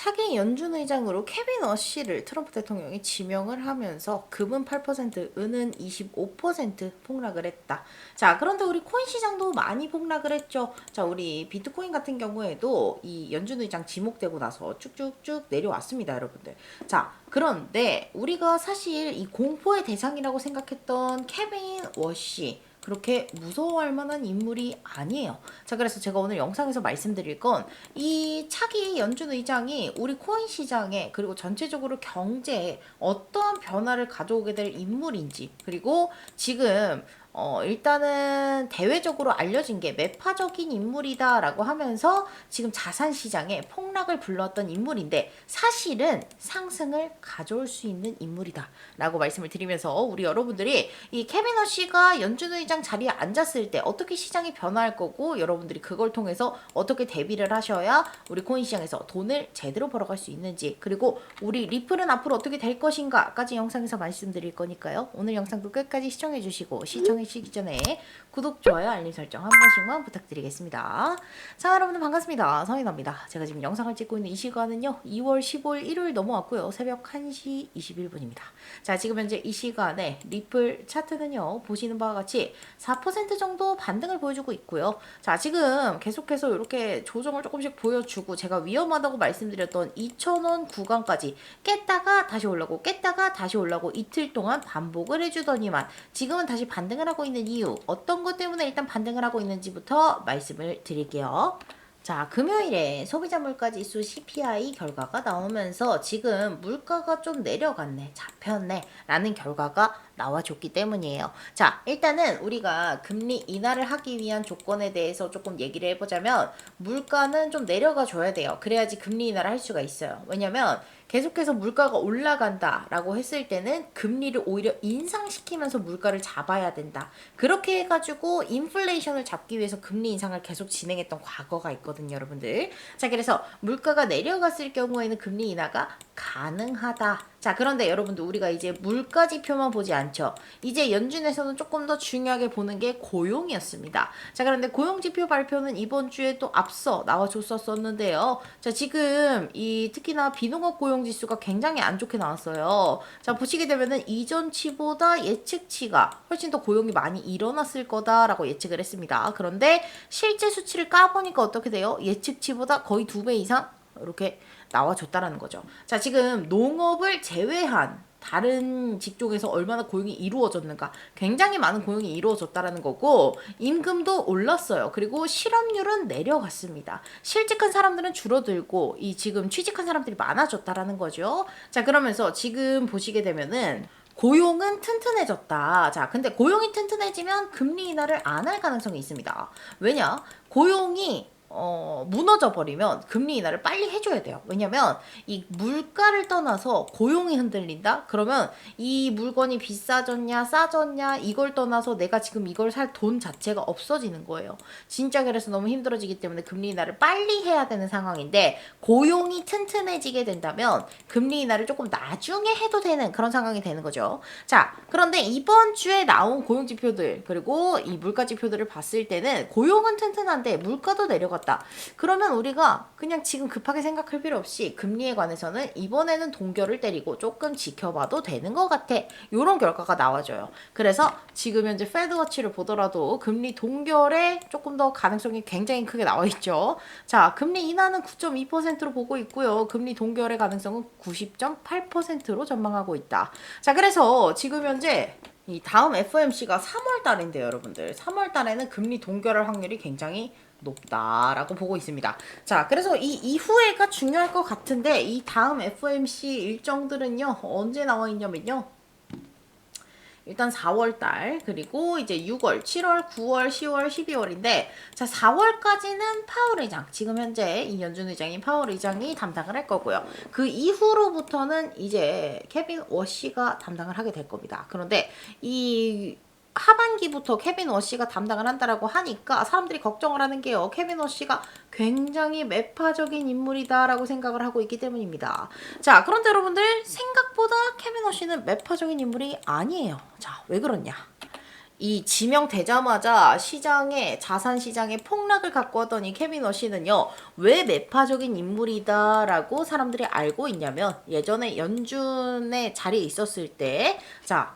차기 연준의장으로 케빈 어시를 트럼프 대통령이 지명을 하면서 금은 8%, 은은 25% 폭락을 했다. 자, 그런데 우리 코인 시장도 많이 폭락을 했죠. 자, 우리 비트코인 같은 경우에도 이 연준의장 지목되고 나서 쭉쭉쭉 내려왔습니다, 여러분들. 자, 그런데 우리가 사실 이 공포의 대상이라고 생각했던 케빈 워시 그렇게 무서워할 만한 인물이 아니에요. 자, 그래서 제가 오늘 영상에서 말씀드릴 건 이 차기 연준 의장이 우리 코인 시장에 그리고 전체적으로 경제에 어떠한 변화를 가져오게 될 인물인지, 그리고 지금 일단은 대외적으로 알려진 게 매파적인 인물이다라고 하면서 지금 자산 시장에 폭락을 불렀던 인물인데 사실은 상승을 가져올 수 있는 인물이다라고 말씀을 드리면서 우리 여러분들이 이 케빈 허씨가 연준 의장 자리에 앉았을 때 어떻게 시장이 변화할 거고 여러분들이 그걸 통해서 어떻게 대비를 하셔야 우리 코인 시장에서 돈을 제대로 벌어갈 수 있는지, 그리고 우리 리플은 앞으로 어떻게 될 것인가까지 영상에서 말씀드릴 거니까요. 오늘 영상도 끝까지 시청해 주시고 시청해 주시기 전에 구독, 좋아요, 알림 설정 한 번씩만 부탁드리겠습니다. 자, 여러분들 반갑습니다. 서인아입니다. 제가 지금 영상을 찍고 있는 이 시간은요 2월 15일 일요일 넘어왔고요. 새벽 1시 21분입니다. 자, 지금 현재 이 시간에 리플 차트는요 보시는 바와 같이 4% 정도 반등을 보여주고 있고요. 자, 지금 계속해서 이렇게 조정을 조금씩 보여주고 제가 위험하다고 말씀드렸던 2,000원 구간까지 깼다가 다시 올라오고 깼다가 다시 올라오고 이틀 동안 반복을 해주더니만 지금은 다시 반등을 하고 있는 이유, 어떤 것 때문에 일단 반등을 하고 있는지부터 말씀을 드릴게요. 자, 금요일에 소비자 물가지수 CPI 결과가 나오면서 지금 물가가 좀 내려갔네, 잡혔네 라는 결과가 나와줬기 때문이에요. 자, 일단은 우리가 금리 인하를 하기 위한 조건에 대해서 조금 얘기를 해보자면 물가는 좀 내려가 줘야 돼요. 그래야지 금리 인하를 할 수가 있어요. 왜냐면 계속해서 물가가 올라간다라고 했을 때는 금리를 오히려 인상시키면서 물가를 잡아야 된다. 그렇게 해가지고 인플레이션을 잡기 위해서 금리 인상을 계속 진행했던 과거가 있거든요, 여러분들. 자, 그래서 물가가 내려갔을 경우에는 금리 인하가 가능하다. 자, 그런데 여러분들 우리가 이제 물가 지표만 보지 않죠. 이제 연준에서는 조금 더 중요하게 보는 게 고용이었습니다. 자, 그런데 고용 지표 발표는 이번 주에 또 앞서 나와줬었는데요. 자, 지금 이 특히나 비농업 고용 지수가 굉장히 안 좋게 나왔어요. 자, 보시게 되면은 이전치보다 예측치가 훨씬 더 고용이 많이 일어났을 거다라고 예측을 했습니다. 그런데 실제 수치를 까보니까 어떻게 돼요? 예측치보다 거의 2배 이상 이렇게 나와줬다라는 거죠. 자, 지금 농업을 제외한 다른 직종에서 얼마나 고용이 이루어졌는가, 굉장히 많은 고용이 이루어졌다라는 거고, 임금도 올랐어요. 그리고 실업률은 내려갔습니다. 실직한 사람들은 줄어들고 이 지금 취직한 사람들이 많아졌다라는 거죠. 자, 그러면서 지금 보시게 되면은 고용은 튼튼해졌다. 자, 근데 고용이 튼튼해지면 금리 인하를 안 할 가능성이 있습니다. 왜냐? 고용이 무너져 버리면 금리 인하를 빨리 해줘야 돼요. 왜냐면 이 물가를 떠나서 고용이 흔들린다? 그러면 이 물건이 비싸졌냐 싸졌냐 이걸 떠나서 내가 지금 이걸 살 돈 자체가 없어지는 거예요. 진짜 그래서 너무 힘들어지기 때문에 금리 인하를 빨리 해야 되는 상황인데, 고용이 튼튼해지게 된다면 금리 인하를 조금 나중에 해도 되는 그런 상황이 되는 거죠. 자, 그런데 이번 주에 나온 고용 지표들 그리고 이 물가 지표들을 봤을 때는 고용은 튼튼한데 물가도 내려갔다. 그러면 우리가 그냥 지금 급하게 생각할 필요 없이 금리에 관해서는 이번에는 동결을 때리고 조금 지켜봐도 되는 것 같아. 이런 결과가 나와줘요. 그래서 지금 현재 페드워치를 보더라도 금리 동결에 조금 더 가능성이 굉장히 크게 나와 있죠. 자, 금리 인하는 9.2%로 보고 있고요. 금리 동결의 가능성은 90.8%로 전망하고 있다. 자, 그래서 지금 현재 이 다음 FOMC가 3월 달인데요, 여러분들. 3월 달에는 금리 동결할 확률이 굉장히 높다라고 보고 있습니다. 자, 그래서 이 이후에가 중요할 것 같은데 이 다음 FOMC 일정들은요 언제 나와 있냐면요, 일단 4월달, 그리고 이제 6월, 7월, 9월, 10월, 12월인데, 자, 4월까지는 파월 의장, 지금 현재 이 연준 의장인 파월 의장이 담당을 할 거고요. 그 이후로부터는 이제 케빈 워시가 담당을 하게 될 겁니다. 그런데 이 하반기부터 케빈 워시가 담당을 한다라고 하니까 사람들이 걱정을 하는 게요, 케빈 워시가 굉장히 매파적인 인물이다라고 생각을 하고 있기 때문입니다. 자, 그런데 여러분들 생각보다 케빈 워시는 매파적인 인물이 아니에요. 자, 왜 그러냐? 이 지명되자마자 시장에 자산 시장에 폭락을 갖고 왔던 이 케빈 어시는요. 왜 매파적인 인물이다라고 사람들이 알고 있냐면 예전에 연준의 자리에 있었을 때 자,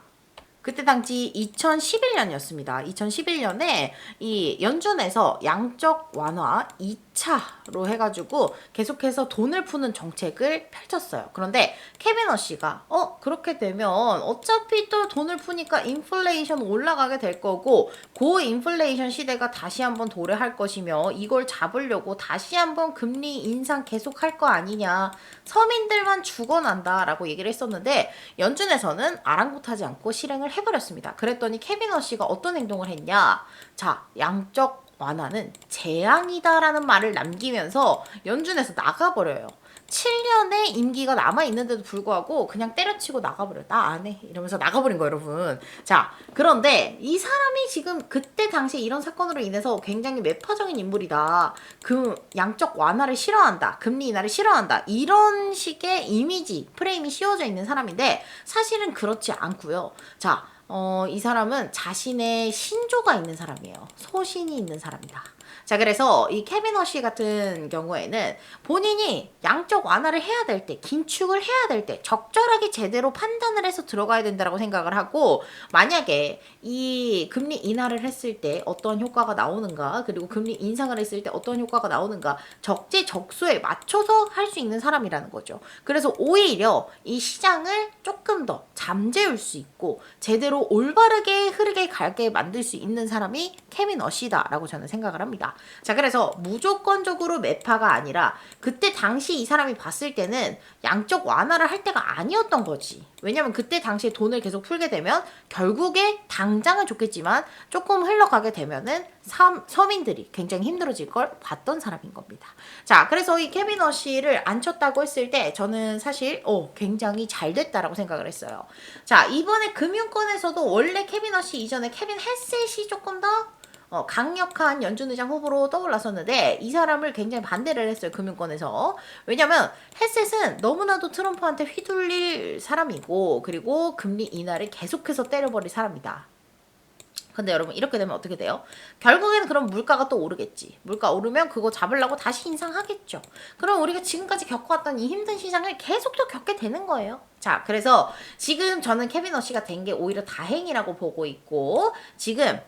그때 당시 2011년이었습니다. 2011년에 이 연준에서 양적 완화 2차로 해가지고 계속해서 돈을 푸는 정책을 펼쳤어요. 그런데 케빈 어시가 그렇게 되면 어차피 또 돈을 푸니까 인플레이션 올라가게 될 거고 고인플레이션 시대가 다시 한번 도래할 것이며 이걸 잡으려고 다시 한번 금리 인상 계속할 거 아니냐. 서민들만 죽어난다라고 얘기를 했었는데 연준에서는 아랑곳하지 않고 실행을 해버렸습니다. 그랬더니 케빈 어시가 어떤 행동을 했냐? 자, 양적 완화는 재앙이다라는 말을 남기면서 연준에서 나가버려요. 7년의 임기가 남아있는데도 불구하고 그냥 때려치고 나가버려요. 나 안 해. 이러면서 나가버린 거예요, 여러분. 자, 그런데 이 사람이 지금 그때 당시 이런 사건으로 인해서 굉장히 매파적인 인물이다. 그 양적 완화를 싫어한다. 금리 인하를 싫어한다. 이런 식의 이미지, 프레임이 씌워져 있는 사람인데 사실은 그렇지 않고요. 자, 이 사람은 자신의 신조가 있는 사람이에요. 소신이 있는 사람이다. 자, 그래서 이 케빈 어시 같은 경우에는 본인이 양적 완화를 해야 될 때, 긴축을 해야 될 때 적절하게 제대로 판단을 해서 들어가야 된다고 생각을 하고 만약에 이 금리 인하를 했을 때 어떤 효과가 나오는가 그리고 금리 인상을 했을 때 어떤 효과가 나오는가 적재적소에 맞춰서 할 수 있는 사람이라는 거죠. 그래서 오히려 이 시장을 조금 더 잠재울 수 있고 제대로 올바르게 흐르게 가게 만들 수 있는 사람이 케빈 어시다라고 저는 생각을 합니다. 자, 그래서 무조건적으로 매파가 아니라 그때 당시 이 사람이 봤을 때는 양적 완화를 할 때가 아니었던 거지. 왜냐면 그때 당시에 돈을 계속 풀게 되면 결국에 당장은 좋겠지만 조금 흘러가게 되면은 서민들이 굉장히 힘들어질 걸 봤던 사람인 겁니다. 자, 그래서 이 케빈 어시를 안 쳤다고 했을 때 저는 사실 굉장히 잘 됐다라고 생각을 했어요. 자, 이번에 금융권에서도 원래 케빈 어시 이전에 케빈 헬셋이 조금 더 강력한 연준 의장 후보로 떠올랐었는데 이 사람을 굉장히 반대를 했어요. 금융권에서. 왜냐면 헬셋은 너무나도 트럼프한테 휘둘릴 사람이고 그리고 금리 인하를 계속해서 때려버릴 사람이다. 근데 여러분 이렇게 되면 어떻게 돼요? 결국에는 그럼 물가가 또 오르겠지. 물가 오르면 그거 잡으려고 다시 인상하겠죠. 그럼 우리가 지금까지 겪어왔던 이 힘든 시장을 계속 또 겪게 되는 거예요. 자, 그래서 지금 저는 케빈 어시가 된 게 오히려 다행이라고 보고 있고 지금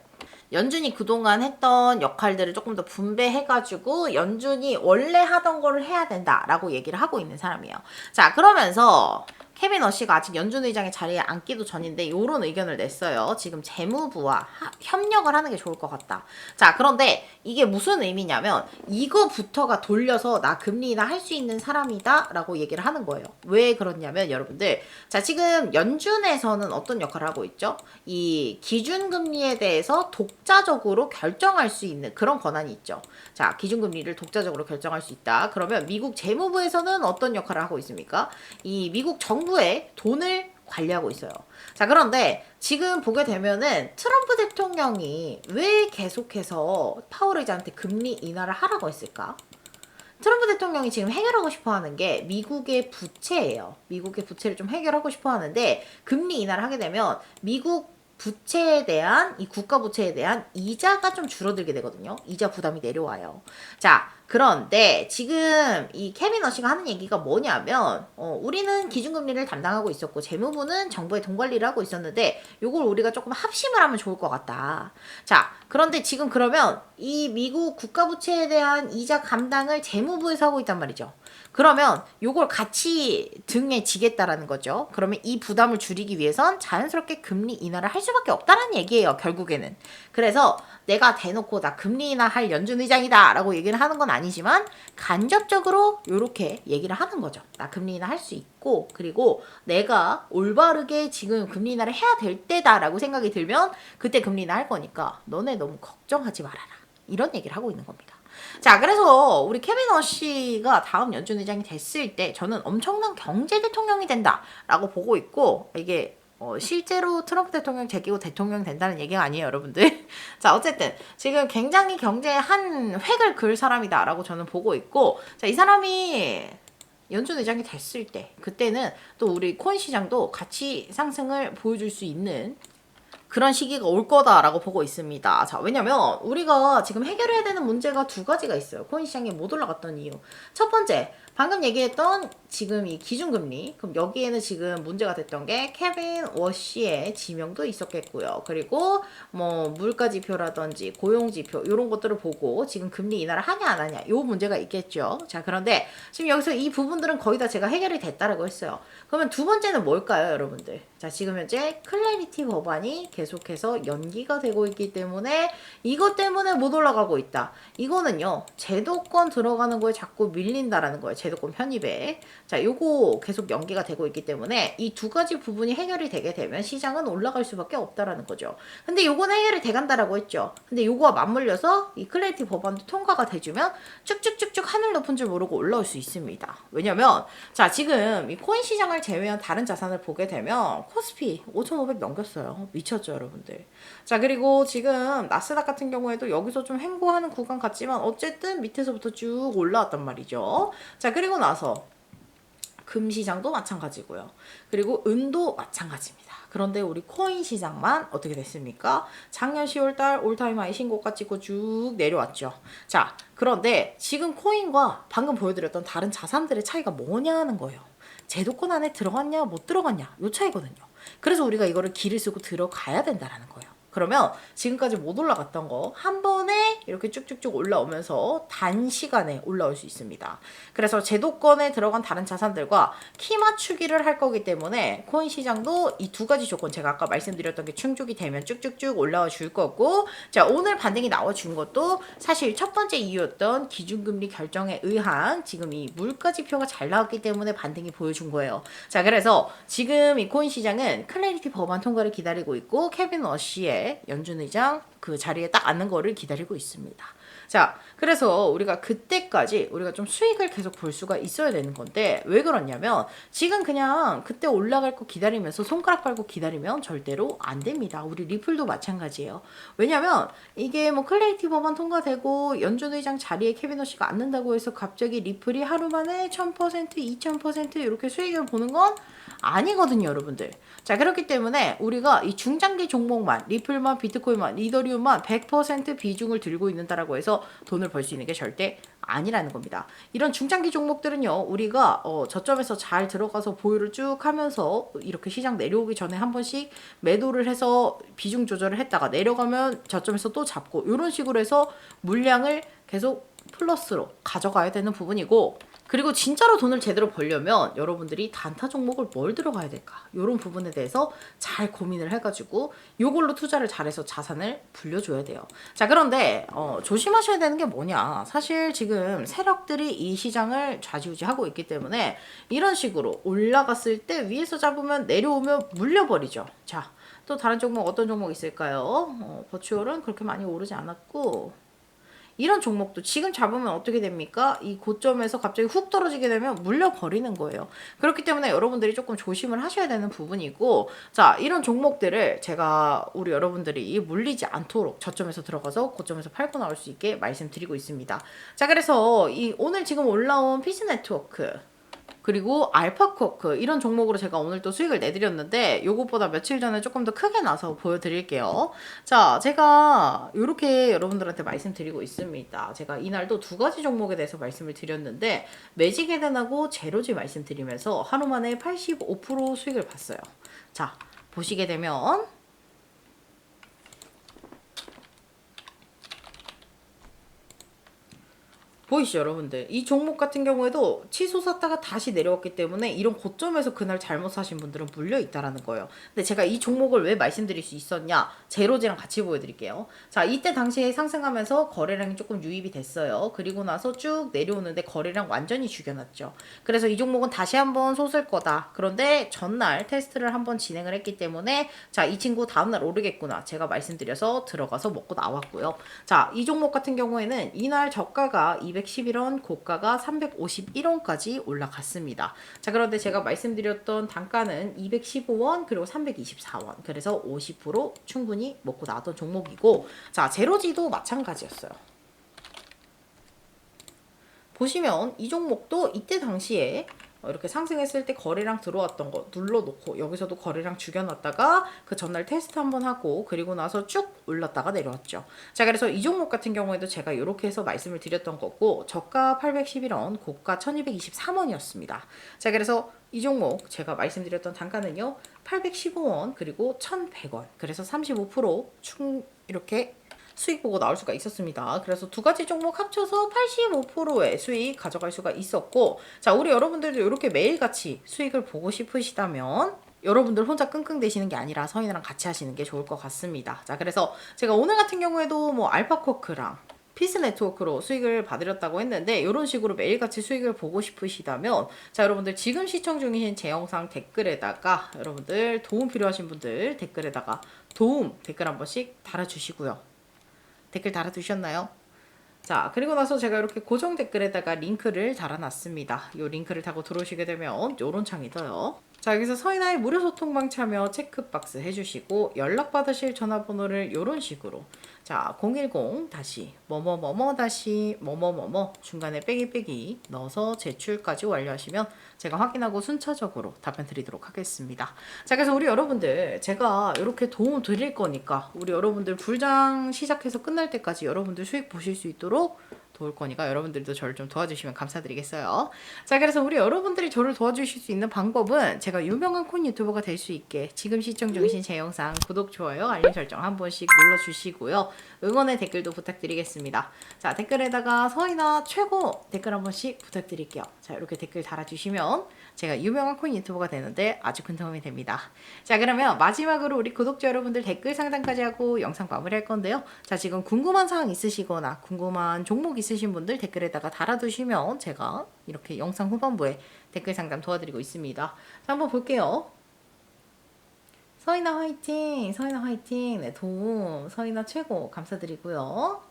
연준이 그동안 했던 역할들을 조금 더 분배해가지고 연준이 원래 하던 거를 해야 된다라고 얘기를 하고 있는 사람이에요. 자, 그러면서 케빈 어시가 아직 연준 의장의 자리에 앉기도 전인데 이런 의견을 냈어요. 지금 재무부와 협력을 하는 게 좋을 것 같다. 자, 그런데 이게 무슨 의미냐면 이거부터가 돌려서 나 금리 인하 할 수 있는 사람이다 라고 얘기를 하는 거예요. 왜 그렇냐면 여러분들 자, 지금 연준에서는 어떤 역할을 하고 있죠? 이 기준금리에 대해서 독자적으로 결정할 수 있는 그런 권한이 있죠. 자, 기준금리를 독자적으로 결정할 수 있다. 그러면 미국 재무부에서는 어떤 역할을 하고 있습니까? 이 미국 정부의 돈을 관리하고 있어요. 자, 그런데 지금 보게 되면은 트럼프 대통령이 왜 계속해서 파월 의장한테 금리 인하를 하라고 했을까? 트럼프 대통령이 지금 해결하고 싶어 하는 게 미국의 부채예요. 미국의 부채를 좀 해결하고 싶어 하는데 금리 인하를 하게 되면 미국 부채에 대한 이 국가 부채에 대한 이자가 좀 줄어들게 되거든요. 이자 부담이 내려와요. 자, 그런데 지금 이 케빈 어시가 하는 얘기가 뭐냐면 우리는 기준금리를 담당하고 있었고 재무부는 정부의 돈 관리를 하고 있었는데 요걸 우리가 조금 합심을 하면 좋을 것 같다. 자, 그런데 지금 그러면 이 미국 국가 부채에 대한 이자 감당을 재무부에서 하고 있단 말이죠. 그러면 요걸 같이 등에 지겠다라는 거죠. 그러면 이 부담을 줄이기 위해선 자연스럽게 금리 인하를 할 수밖에 없다는 얘기예요. 결국에는. 그래서 내가 대놓고 나 금리 인하할 연준 의장이다 라고 얘기를 하는 건 아니지만 간접적으로 요렇게 얘기를 하는 거죠. 나 금리 인하 할 수 있고 그리고 내가 올바르게 지금 금리 인하를 해야 될 때다 라고 생각이 들면 그때 금리 인하 할 거니까 너네 너무 걱정하지 말아라. 이런 얘기를 하고 있는 겁니다. 자, 그래서 우리 케빈 어시가 다음 연준 의장이 됐을 때 저는 엄청난 경제 대통령이 된다라고 보고 있고 이게 실제로 트럼프 대통령 제끼고 대통령 된다는 얘기가 아니에요, 여러분들. 자, 어쨌든 지금 굉장히 경제에 한 획을 그을 사람이다라고 저는 보고 있고 자, 이 사람이 연준 의장이 됐을 때 그때는 또 우리 코인 시장도 같이 상승을 보여줄 수 있는 그런 시기가 올 거다라고 보고 있습니다. 자, 왜냐면 우리가 지금 해결해야 되는 문제가 두 가지가 있어요. 코인 시장이 못 올라갔던 이유. 첫 번째, 방금 얘기했던 지금 이 기준금리. 그럼 여기에는 지금 문제가 됐던 게 케빈 워시의 지명도 있었겠고요. 그리고 뭐 물가지표라든지 고용지표 이런 것들을 보고 지금 금리 인하를 하냐 안 하냐 요 문제가 있겠죠. 자, 그런데 지금 여기서 이 부분들은 거의 다 제가 해결이 됐다라고 했어요. 그러면 두 번째는 뭘까요, 여러분들? 자, 지금 현재 클래리티 법안이 계속해서 연기가 되고 있기 때문에 이것 때문에 못 올라가고 있다. 이거는요, 제도권 들어가는 거에 자꾸 밀린다라는 거예요. 제도권 편입에. 자, 요거 계속 연기가 되고 있기 때문에 이 두 가지 부분이 해결이 되게 되면 시장은 올라갈 수밖에 없다라는 거죠. 근데 요거는 해결이 돼간다라고 했죠. 근데 요거와 맞물려서 이 클래리티 법안도 통과가 돼주면 쭉쭉쭉쭉 하늘 높은 줄 모르고 올라올 수 있습니다. 왜냐면 자, 지금 이 코인 시장을 제외한 다른 자산을 보게 되면 코스피 5,500 넘겼어요. 미쳤죠, 여러분들. 자, 그리고 지금 나스닥 같은 경우에도 여기서 좀 횡보하는 구간 같지만 어쨌든 밑에서부터 쭉 올라왔단 말이죠. 자, 그리고 나서 금시장도 마찬가지고요. 그리고 은도 마찬가지입니다. 그런데 우리 코인 시장만 어떻게 됐습니까? 작년 10월달 올타임 하이 신고가 찍고 쭉 내려왔죠. 자, 그런데 지금 코인과 방금 보여드렸던 다른 자산들의 차이가 뭐냐는 거예요. 제도권 안에 들어갔냐 못 들어갔냐 요 차이거든요. 그래서 우리가 이거를 기를 쓰고 들어가야 된다라는 거예요. 그러면 지금까지 못 올라갔던 거 한 번에 이렇게 쭉쭉쭉 올라오면서 단시간에 올라올 수 있습니다. 그래서 제도권에 들어간 다른 자산들과 키 맞추기를 할 거기 때문에 코인 시장도 이 두 가지 조건 제가 아까 말씀드렸던 게 충족이 되면 쭉쭉쭉 올라와 줄 거고, 자, 오늘 반등이 나와 준 것도 사실 첫 번째 이유였던 기준금리 결정에 의한 지금 이 물가지표가 잘 나왔기 때문에 반등이 보여준 거예요. 자, 그래서 지금 이 코인 시장은 클래리티 법안 통과를 기다리고 있고 케빈 워시의 연준 의장 그 자리에 딱 앉는 거를 기다리고 있습니다. 자, 그래서 우리가 그때까지 우리가 좀 수익을 계속 볼 수가 있어야 되는 건데 왜 그러냐면 지금 그냥 그때 올라갈 거 기다리면서 손가락 빨고 기다리면 절대로 안 됩니다. 우리 리플도 마찬가지예요. 왜냐면 이게 뭐 클래리티 법안 통과되고 연준 의장 자리에 케빈 워시가 앉는다고 해서 갑자기 리플이 하루 만에 1000%, 2000% 이렇게 수익을 보는 건 아니거든요, 여러분들. 자, 그렇기 때문에 우리가 이 중장기 종목만, 리플만, 비트코인만, 이더리움만 100% 비중을 들고 있는다라고 해서 돈을 벌 수 있는 게 절대 아니라는 겁니다. 이런 중장기 종목들은요, 우리가 저점에서 잘 들어가서 보유를 쭉 하면서 이렇게 시장 내려오기 전에 한 번씩 매도를 해서 비중 조절을 했다가 내려가면 저점에서 또 잡고 이런 식으로 해서 물량을 계속 플러스로 가져가야 되는 부분이고, 그리고 진짜로 돈을 제대로 벌려면 여러분들이 단타 종목을 뭘 들어가야 될까? 이런 부분에 대해서 잘 고민을 해가지고 이걸로 투자를 잘해서 자산을 불려줘야 돼요. 자, 그런데 조심하셔야 되는 게 뭐냐? 사실 지금 세력들이 이 시장을 좌지우지하고 있기 때문에 이런 식으로 올라갔을 때 위에서 잡으면 내려오면 물려버리죠. 자, 또 다른 종목 어떤 종목 있을까요? 버추얼은 그렇게 많이 오르지 않았고, 이런 종목도 지금 잡으면 어떻게 됩니까? 이 고점에서 갑자기 훅 떨어지게 되면 물려버리는 거예요. 그렇기 때문에 여러분들이 조금 조심을 하셔야 되는 부분이고, 자, 이런 종목들을 제가 우리 여러분들이 물리지 않도록 저점에서 들어가서 고점에서 팔고 나올 수 있게 말씀드리고 있습니다. 자, 그래서 이 오늘 지금 올라온 피스네트워크 그리고 알파코크 이런 종목으로 제가 오늘 또 수익을 내드렸는데 요것보다 며칠 전에 조금 더 크게 나서 보여드릴게요. 자, 제가 이렇게 여러분들한테 말씀드리고 있습니다. 제가 이날도 두 가지 종목에 대해서 말씀을 드렸는데 매직 에덴하고 제로지 말씀드리면서 하루 만에 85% 수익을 봤어요. 자, 보시게 되면 보이시죠, 여러분들? 이 종목 같은 경우에도 치솟았다가 다시 내려왔기 때문에 이런 고점에서 그날 잘못 사신 분들은 물려 있다라는 거예요. 근데 제가 이 종목을 왜 말씀드릴 수 있었냐? 제로지랑 같이 보여드릴게요. 자, 이때 당시에 상승하면서 거래량이 조금 유입이 됐어요. 그리고 나서 쭉 내려오는데 거래량 완전히 죽여놨죠. 그래서 이 종목은 다시 한번 솟을 거다. 그런데 전날 테스트를 한번 진행을 했기 때문에 자, 이 친구 다음날 오르겠구나. 제가 말씀드려서 들어가서 먹고 나왔고요. 자, 이 종목 같은 경우에는 이날 저가가 211원, 고가가 351원까지 올라갔습니다. 자, 그런데 제가 말씀드렸던 단가는 215원 그리고 324원. 그래서 50% 충분히 먹고 나왔던 종목이고, 자, 제로지도 마찬가지였어요. 보시면 이 종목도 이때 당시에 이렇게 상승했을 때 거래량 들어왔던 거 눌러놓고 여기서도 거래량 죽여놨다가 그 전날 테스트 한번 하고 그리고 나서 쭉 올랐다가 내려왔죠. 자, 그래서 이 종목 같은 경우에도 제가 이렇게 해서 말씀을 드렸던 거고 저가 811원, 고가 1223원이었습니다. 자, 그래서 이 종목 제가 말씀드렸던 단가는요 815원 그리고 1100원, 그래서 35% 이렇게 수익 보고 나올 수가 있었습니다. 그래서 두 가지 종목 합쳐서 85%의 수익 가져갈 수가 있었고, 자, 우리 여러분들도 이렇게 매일같이 수익을 보고 싶으시다면 여러분들 혼자 끙끙 대시는 게 아니라 서인이랑 같이 하시는 게 좋을 것 같습니다. 자, 그래서 제가 오늘 같은 경우에도 뭐 알파코크랑 피스 네트워크로 수익을 받으렸다고 했는데 이런 식으로 매일같이 수익을 보고 싶으시다면 자, 여러분들 지금 시청 중이신 제 영상 댓글에다가 여러분들 도움 필요하신 분들 댓글에다가 도움 댓글 한 번씩 달아주시고요. 댓글 달아두셨나요? 자, 그리고 나서 제가 이렇게 고정 댓글에다가 링크를 달아놨습니다. 이 링크를 타고 들어오시게 되면 요런 창이 떠요. 자, 여기서 서인아의 무료 소통방 참여 체크박스 해주시고 연락받으실 전화번호를 요런 식으로 자 010 다시 뭐뭐뭐뭐 다시 뭐뭐뭐뭐 중간에 빼기 넣어서 제출까지 완료하시면 제가 확인하고 순차적으로 답변 드리도록 하겠습니다. 자, 그래서 우리 여러분들 제가 이렇게 도움 드릴 거니까 우리 여러분들 불장 시작해서 끝날 때까지 여러분들 수익 보실 수 있도록 도울 거니까 여러분들도 저를 좀 도와주시면 감사드리겠어요. 자, 그래서 우리 여러분들이 저를 도와주실 수 있는 방법은 제가 유명한 콘 유튜버가 될 수 있게 지금 시청 중이신 제 영상 구독, 좋아요, 알림 설정 한 번씩 눌러주시고요. 응원의 댓글도 부탁드리겠습니다. 자, 댓글에다가 서인아 최고 댓글 한 번씩 부탁드릴게요. 자, 이렇게 댓글 달아주시면 제가 유명한 콘 유튜버가 되는데 아주 큰 도움이 됩니다. 자, 그러면 마지막으로 우리 구독자 여러분들 댓글 상담까지 하고 영상 마무리할 건데요. 자, 지금 궁금한 사항 있으시거나 궁금한 종목 있으신 분들 댓글에다가 달아두시면 제가 이렇게 영상 후반부에 댓글 상담 도와드리고 있습니다. 자, 한번 볼게요. 서인아 화이팅! 서인아 화이팅! 네, 도움 서인아 최고 감사드리고요.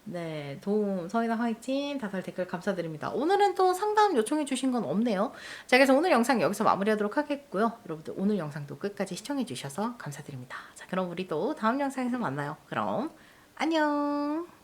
네, 도움 서인아 화이팅! 다들 댓글 감사드립니다. 오늘은 또 상담 요청해 주신 건 없네요. 자, 그래서 오늘 영상 여기서 마무리하도록 하겠고요. 여러분들 오늘 영상도 끝까지 시청해 주셔서 감사드립니다. 자, 그럼 우리 또 다음 영상에서 만나요. 그럼 안녕!